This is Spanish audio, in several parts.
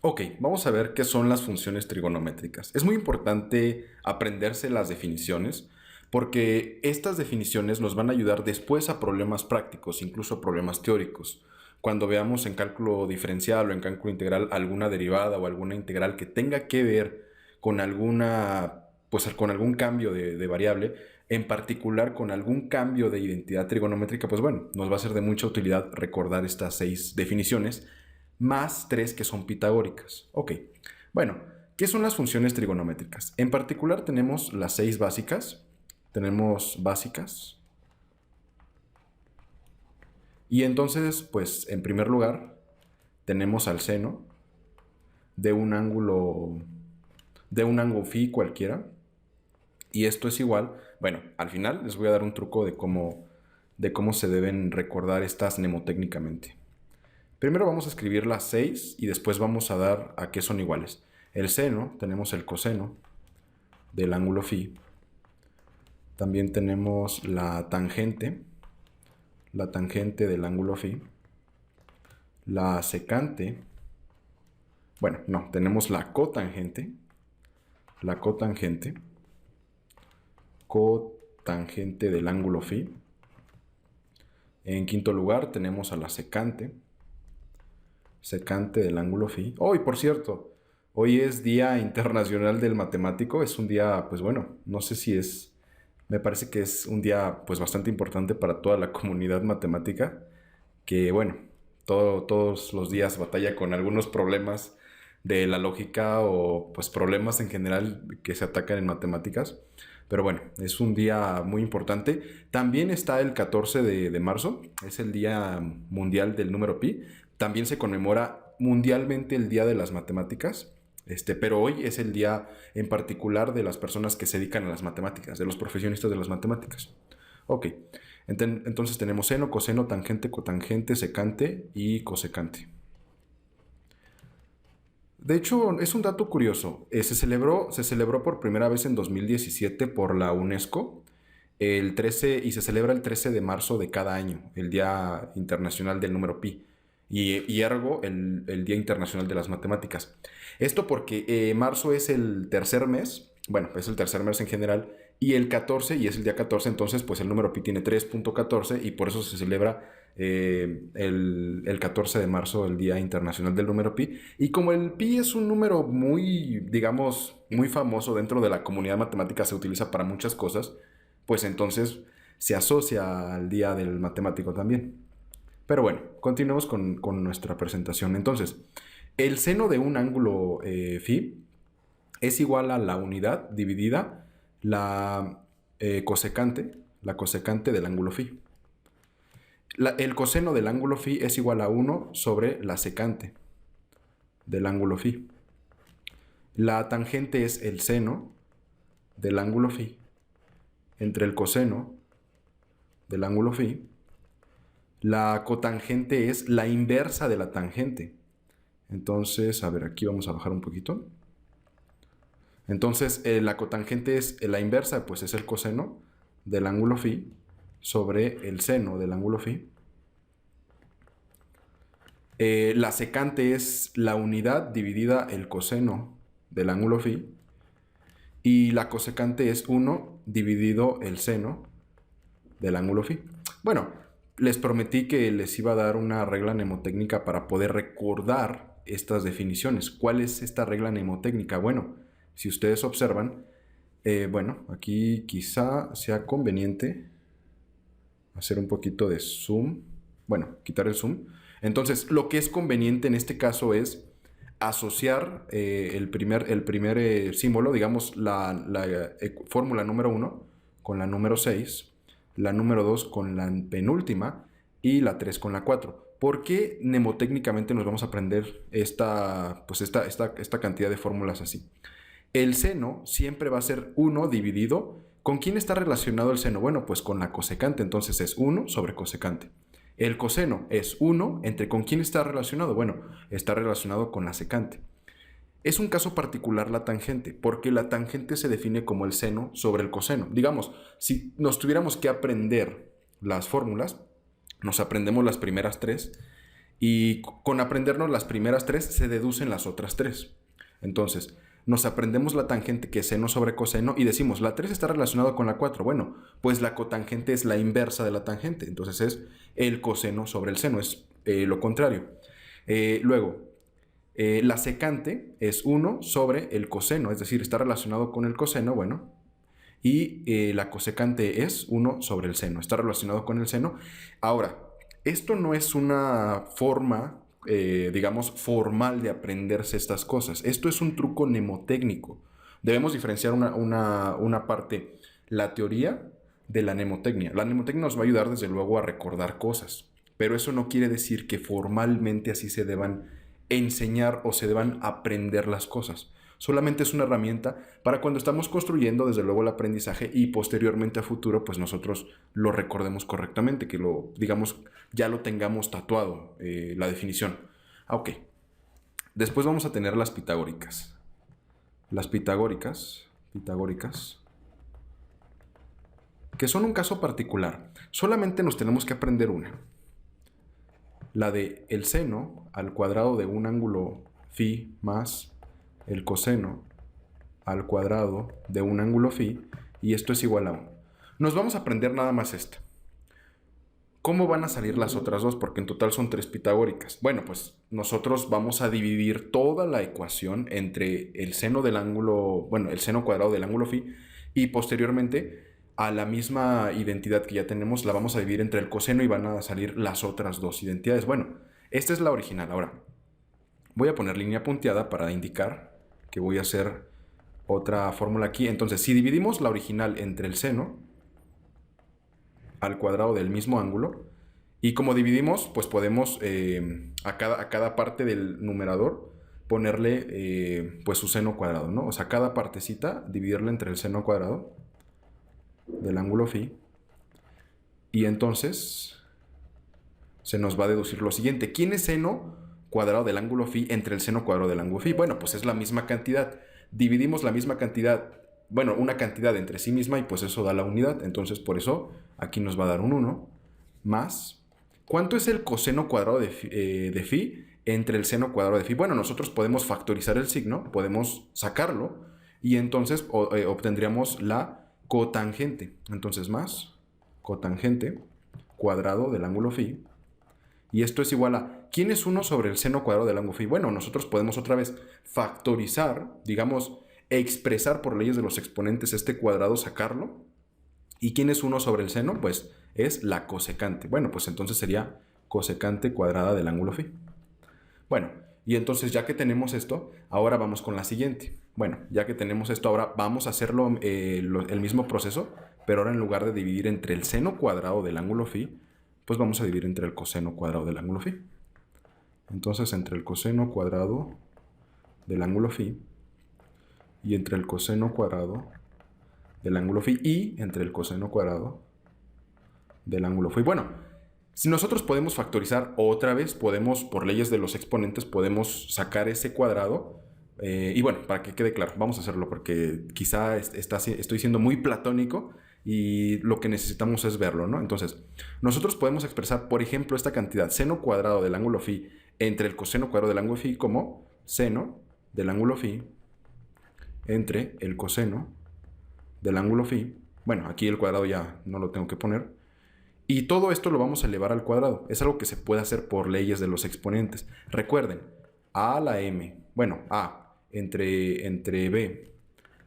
Ok, vamos a ver qué son las funciones trigonométricas. Es muy importante aprenderse las definiciones porque estas definiciones nos van a ayudar después a problemas prácticos, incluso problemas teóricos. Cuando veamos en cálculo diferencial o en cálculo integral alguna derivada o alguna integral que tenga que ver con con algún cambio de variable, en particular con algún cambio de identidad trigonométrica, pues bueno, nos va a ser de mucha utilidad recordar estas 6 definiciones más 3 que son pitagóricas. Ok, bueno, ¿qué son las funciones trigonométricas? En particular tenemos las 6 básicas. Tenemos básicas. Y entonces, pues, en primer lugar, tenemos al seno de un ángulo phi cualquiera. Y esto es igual, bueno, al final les voy a dar un truco de cómo se deben recordar estas mnemotécnicamente. Primero vamos a escribir las 6 y después vamos a dar a qué son iguales. El seno, tenemos el coseno del ángulo phi. También tenemos la tangente del ángulo phi. La secante, bueno, no, tenemos la cotangente del ángulo phi. En quinto lugar tenemos a la secante del ángulo phi. Oh, y por cierto, hoy es Día Internacional del Matemático. Es un día, pues bueno, no sé si es, me parece que es un día pues bastante importante para toda la comunidad matemática, que bueno, todos los días batalla con algunos problemas de la lógica o pues problemas en general que se atacan en matemáticas. Pero bueno, es un día muy importante. También está el 14 de marzo, es el Día Mundial del Número Pi. También se conmemora mundialmente el Día de las Matemáticas. Pero hoy es el día en particular de las personas que se dedican a las matemáticas, de los profesionistas de las matemáticas. Ok, entonces tenemos seno, coseno, tangente, cotangente, secante y cosecante. De hecho, es un dato curioso. Se celebró por primera vez en 2017 por la UNESCO y se celebra el 13 de marzo de cada año, el Día Internacional del Número Pi. Y ergo, el Día Internacional de las Matemáticas. Esto porque marzo es el tercer mes, bueno, es el tercer mes en general, y el 14, y es el día 14, entonces pues el número pi tiene 3.14 y por eso se celebra el 14 de marzo, el Día Internacional del Número Pi. Y como el pi es un número muy, digamos, muy famoso dentro de la comunidad matemática, se utiliza para muchas cosas, pues entonces se asocia al Día del Matemático también. Pero bueno, continuemos con nuestra presentación. Entonces, el seno de un ángulo phi es igual a la unidad dividida la cosecante del ángulo phi. El coseno del ángulo phi es igual a 1 sobre la secante del ángulo phi. La tangente es el seno del ángulo phi entre el coseno del ángulo phi. La cotangente es la inversa de la tangente. Entonces, a ver, aquí vamos a bajar un poquito. Entonces, la cotangente es la inversa, pues es el coseno del ángulo phi sobre el seno del ángulo phi. La secante es la unidad dividida el coseno del ángulo phi. Y la cosecante es 1 dividido el seno del ángulo phi. Bueno, les prometí que les iba a dar una regla mnemotécnica para poder recordar estas definiciones. ¿Cuál es esta regla mnemotécnica? Bueno, si ustedes observan, bueno, aquí quizá sea conveniente hacer un poquito de zoom. Bueno, quitar el zoom. Entonces, lo que es conveniente en este caso es asociar el primer símbolo, digamos, la fórmula número 1 con la número 6, la número 2 con la penúltima y la 3 con la 4. ¿Por qué mnemotécnicamente nos vamos a aprender esta cantidad de fórmulas así? El seno siempre va a ser 1 dividido. ¿Con quién está relacionado el seno? Bueno, pues con la cosecante, entonces es 1 sobre cosecante. El coseno es 1 entre ¿con quién está relacionado? Bueno, está relacionado con la secante. Es un caso particular la tangente, porque la tangente se define como el seno sobre el coseno. Digamos, si nos tuviéramos que aprender las fórmulas, nos aprendemos las primeras 3 Y con aprendernos las primeras tres se deducen las otras tres. Entonces, nos aprendemos la tangente, que es seno sobre coseno, y decimos, la 3 está relacionada con la 4. Bueno, pues la cotangente es la inversa de la tangente. Entonces es el coseno sobre el seno, es lo contrario. Luego, la secante es 1 sobre el coseno, es decir, está relacionado con el coseno, bueno. Y la cosecante es 1 sobre el seno, está relacionado con el seno. Ahora, esto no es una forma, digamos, formal de aprenderse estas cosas. Esto es un truco mnemotécnico. Debemos diferenciar una parte, la teoría de la mnemotecnia. La mnemotecnia nos va a ayudar, desde luego, a recordar cosas. Pero eso no quiere decir que formalmente así se deban enseñar o se deban aprender las cosas. Solamente es una herramienta para cuando estamos construyendo, desde luego, el aprendizaje y posteriormente a futuro, pues nosotros lo recordemos correctamente, que lo, digamos, ya lo tengamos tatuado, la definición. Ok. Después vamos a tener las pitagóricas. Las pitagóricas, que son un caso particular. Solamente nos tenemos que aprender una. La de el seno al cuadrado de un ángulo phi más el coseno al cuadrado de un ángulo phi, y esto es igual a 1. Nos vamos a aprender nada más esta. ¿Cómo van a salir las otras dos? Porque en total son 3 pitagóricas. Bueno, pues nosotros vamos a dividir toda la ecuación entre el seno del ángulo, bueno, el seno cuadrado del ángulo phi, y posteriormente a la misma identidad que ya tenemos la vamos a dividir entre el coseno y van a salir las otras dos identidades. Bueno, esta es la original. Ahora, voy a poner línea punteada para indicar que voy a hacer otra fórmula aquí. Entonces, si dividimos la original entre el seno al cuadrado del mismo ángulo, y como dividimos, pues podemos a cada parte del numerador ponerle pues su seno cuadrado, ¿no? O sea, cada partecita dividirla entre el seno cuadrado del ángulo phi, y entonces se nos va a deducir lo siguiente. ¿Quién es seno cuadrado del ángulo phi entre el seno cuadrado del ángulo phi? Bueno, pues es la misma cantidad. Dividimos la misma cantidad, bueno, una cantidad entre sí misma, y pues eso da la unidad. Entonces, por eso aquí nos va a dar un 1 más. ¿Cuánto es el coseno cuadrado de phi entre el seno cuadrado de phi? Bueno, nosotros podemos factorizar el signo, podemos sacarlo, y entonces obtendríamos la cotangente. Entonces, más cotangente cuadrado del ángulo phi. Y esto es igual a, ¿quién es 1 sobre el seno cuadrado del ángulo phi? Bueno, nosotros podemos otra vez factorizar, digamos, expresar por leyes de los exponentes este cuadrado, sacarlo. ¿Y quién es 1 sobre el seno? Pues es la cosecante. Bueno, pues entonces sería cosecante cuadrada del ángulo phi. Bueno, y entonces ya que tenemos esto, ahora vamos con la siguiente. Bueno, ya que tenemos esto, ahora vamos a hacerlo el mismo proceso, pero ahora en lugar de dividir entre el seno cuadrado del ángulo phi, pues vamos a dividir entre el coseno cuadrado del ángulo phi. Entonces, entre el coseno cuadrado del ángulo phi y entre el coseno cuadrado del ángulo phi y entre el coseno cuadrado del ángulo phi. Bueno, si nosotros podemos factorizar otra vez, podemos, por leyes de los exponentes, podemos sacar ese cuadrado. Y bueno, para que quede claro, vamos a hacerlo porque quizá estoy siendo muy platónico y lo que necesitamos es verlo, ¿no? Entonces, nosotros podemos expresar, por ejemplo, esta cantidad, seno cuadrado del ángulo phi entre el coseno cuadrado del ángulo phi, como seno del ángulo phi entre el coseno del ángulo phi. Bueno, aquí el cuadrado ya no lo tengo que poner. Y todo esto lo vamos a elevar al cuadrado. Es algo que se puede hacer por leyes de los exponentes. Recuerden, a a la m, bueno, a entre b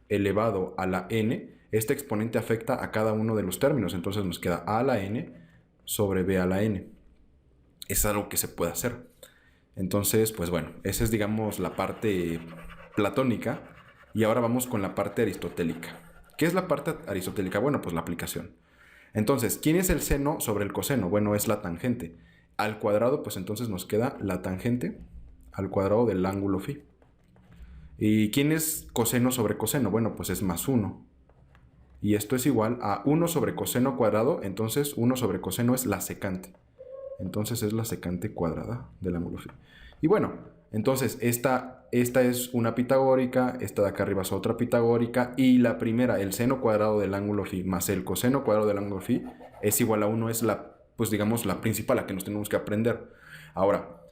elevado a la n, este exponente afecta a cada uno de los términos. Entonces nos queda a la n sobre b a la n. Es algo que se puede hacer. Entonces, pues bueno, esa es, digamos, la parte platónica. Y ahora vamos con la parte aristotélica. ¿Qué es la parte aristotélica? Bueno, pues la aplicación. Entonces, ¿quién es el seno sobre el coseno? Bueno, es la tangente. Al cuadrado, pues entonces nos queda la tangente al cuadrado del ángulo phi. ¿Y quién es coseno sobre coseno? Bueno, pues es más 1. Y esto es igual a 1 sobre coseno cuadrado. Entonces, 1 sobre coseno es la secante. Entonces es la secante cuadrada del ángulo phi. Y bueno, entonces esta es una pitagórica, esta de acá arriba es otra pitagórica, y la primera, el seno cuadrado del ángulo phi más el coseno cuadrado del ángulo phi, es igual a 1, es la pues digamos, la principal, la que nos tenemos que aprender. Ahora,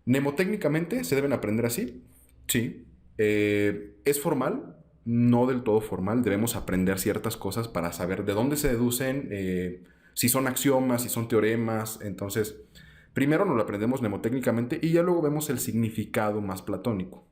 mnemotécnicamente se deben aprender así, sí. ¿Es formal? No del todo formal. Debemos aprender ciertas cosas para saber de dónde se deducen, si son axiomas, si son teoremas. Entonces, primero nos lo aprendemos mnemotécnicamente y ya luego vemos el significado más platónico.